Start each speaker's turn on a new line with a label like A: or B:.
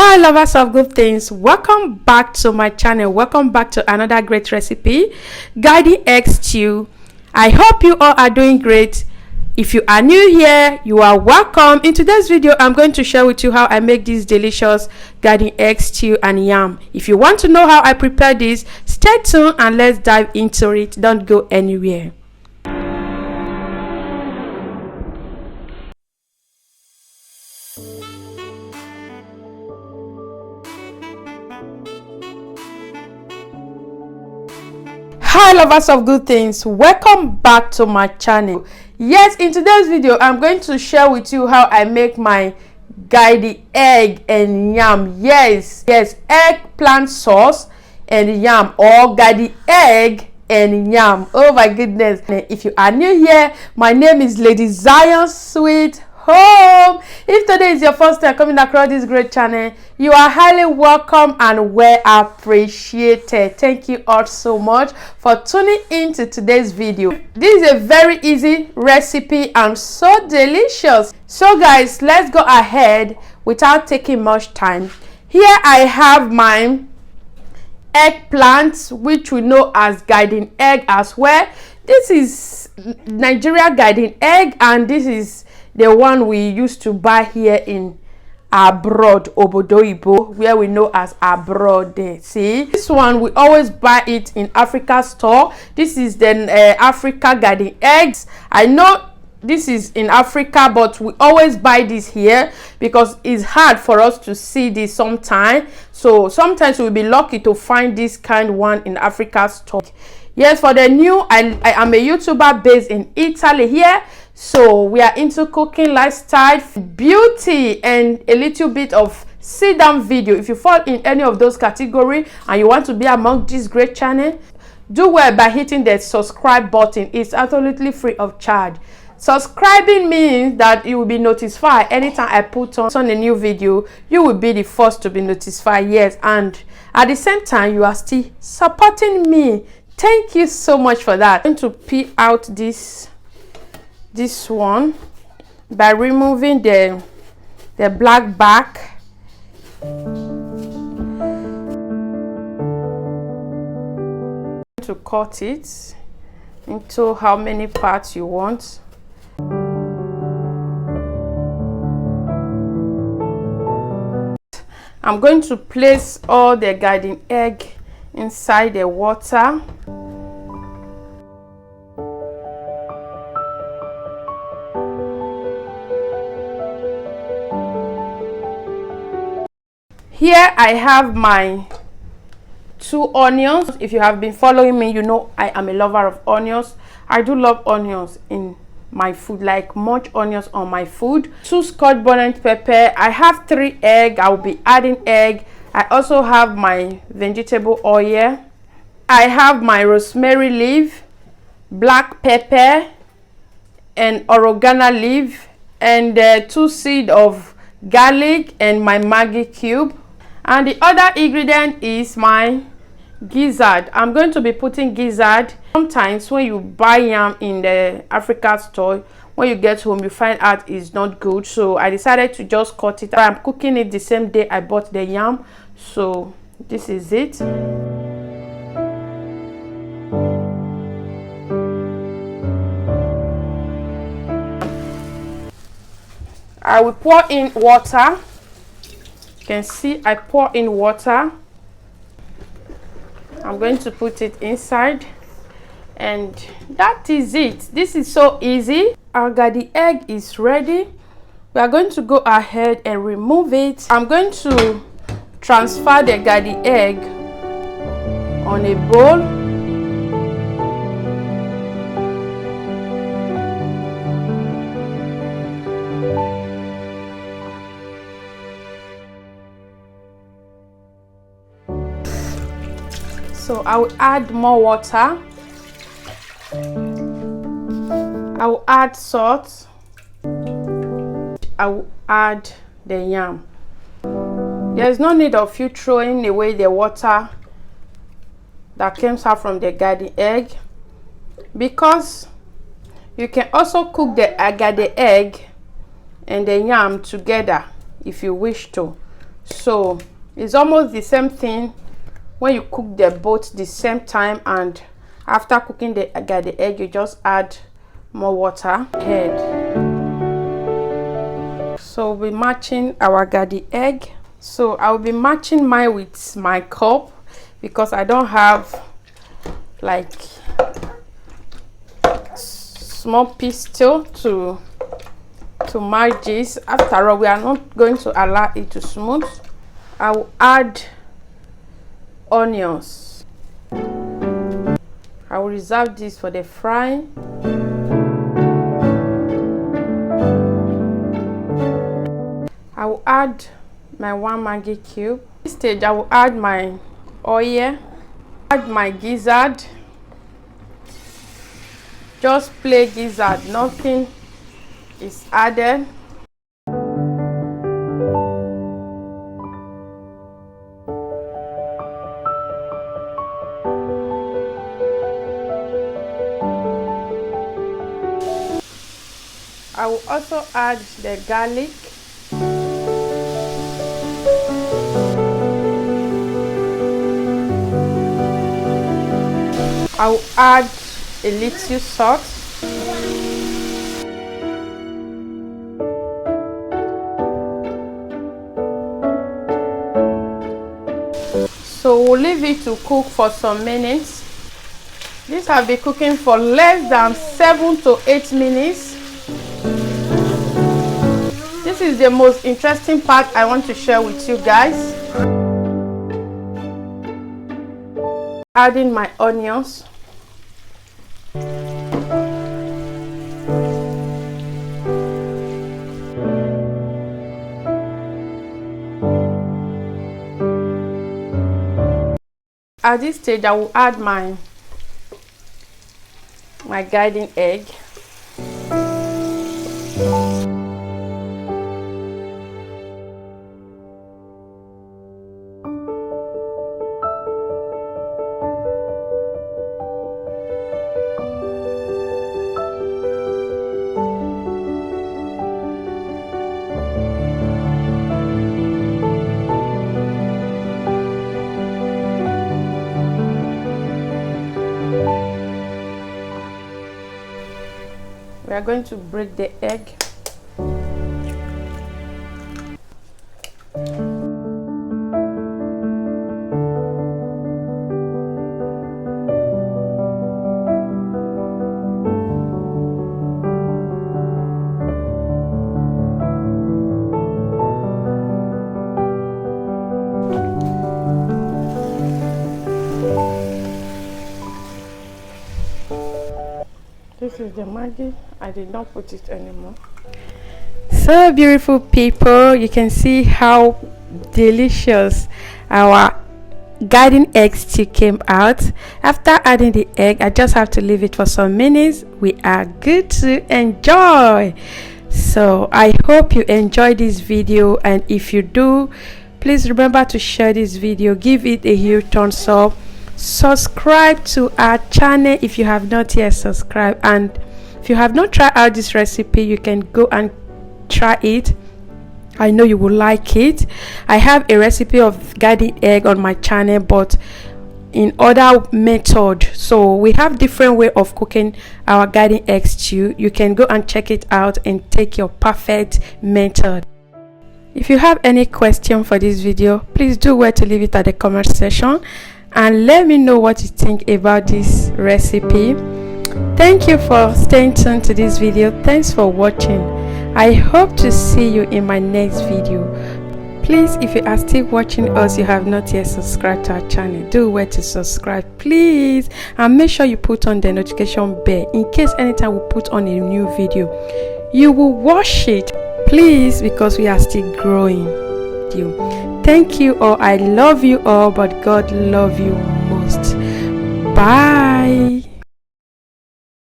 A: Hi lovers of good things, welcome back to my channel. Welcome back to another great recipe, garden egg stew. I hope you all are doing great. If you are new here, you are welcome. In today's video, I'm going to share with you how I make this delicious garden egg stew and yam. If you want to know how I prepare this, stay tuned and let's dive into it. Don't go anywhere. Hi lovers of good things, welcome back to my channel. Yes, in today's video I'm going to share with you how I make my garden egg and yam. Yes, eggplant sauce and yam, or garden egg and yam. Oh my goodness. If you are new here, my name is Ladyzion Sweethome. If today is your first time coming across this great channel, you are highly welcome and well appreciated. Thank you all so much for tuning in to today's video. This is a very easy recipe and so delicious. So guys, let's go ahead without taking much time. Here I have my eggplant, which we know as garden egg as well. This is Nigeria garden egg, and this is the one we used to buy here in abroad, obodoibo, where we know as abroad. See, this one we always buy it in Africa store. This is the Africa garden eggs. I know this is in Africa, but we always buy this here because it's hard for us to see this sometimes. So sometimes we'll be lucky to find this kind one in Africa store. Yes, for the new, I am a YouTuber based in Italy here. So we are into cooking, lifestyle, beauty, and a little bit of sit down video. If you fall in any of those categories and you want to be among this great channel, do well by hitting the subscribe button. It's absolutely free of charge. Subscribing means that you will be notified anytime I put on a new video. You will be the first to be notified. Yes, and at the same time you are still supporting me. Thank you so much for that. I'm going to peel out this one by removing the black back. To cut it into how many parts you want. I'm going to place all the garden egg inside the water. Here I have my 2 onions. If you have been following me, you know I am a lover of onions. I do love onions in my food, like much onions on my food. 2 scotch bonnet pepper. I have 3 egg. I will be adding egg. I also have my vegetable oil. I have my rosemary leaf, black pepper, and oregano leaf, and 2 seeds of garlic, and my Maggi cube. And the other ingredient is my gizzard. I'm going to be putting gizzard. Sometimes when you buy yam in the Africa store, when you get home you find out it's not good, so I decided to just cut it. I'm cooking it the same day I bought the yam, so this is it. I will pour in water. You can see I pour in water. I'm going to put it inside, and that is it. This is so easy. Our garden egg is ready. We are going to go ahead and remove it. I'm going to transfer the garden egg on a bowl. So I will add more water. I will add salt. I will add the yam. There is no need of you throwing away the water that comes out from the garden egg, because you can also cook the garden egg and the yam together if you wish to. So it's almost the same thing when you cook them both the same time, and after cooking the egg you just add more water. So we'll be matching our garden egg. So I'll be matching mine with my cup because I don't have like small pistol to match this. After all, we are not going to allow it to smooth. I will add onions. I will reserve this for the frying. I will add my 1 Maggi cube. At this stage I will add my oil, add my gizzard. Just plain gizzard, nothing is added. I will also add the garlic. I will add a little salt. So we'll leave it to cook for some minutes. This has been cooking for less than 7 to 8 minutes. This is the most interesting part I want to share with you guys. Adding my onions. At this stage I will add my garden egg. We are going to break the egg. This is the Maggi. I did not put it anymore. So beautiful people, you can see how delicious our garden egg stew came out. After adding the egg, I just have to leave it for some minutes. We are good to enjoy. So I hope you enjoyed this video, and if you do, please remember to share this video, give it a huge thumbs up, subscribe to our channel if you have not yet subscribed, and if you have not tried out this recipe, you can go and try it. I know you will like it. I have a recipe of garden egg on my channel, but in other method. So we have different way of cooking our garden egg stew. You can go and check it out and take your perfect method. If you have any question for this video, please do well to leave it at the comment section and let me know what you think about this recipe. Thank you for staying tuned to this video. Thanks for watching. I hope to see you in my next video. Please, if you are still watching us, you have not yet subscribed to our channel, do well to subscribe, please, and make sure you put on the notification bell in case anytime we put on a new video, you will watch it, please, because we are still growing. Thank you all. I love you all, but God love you most. Bye.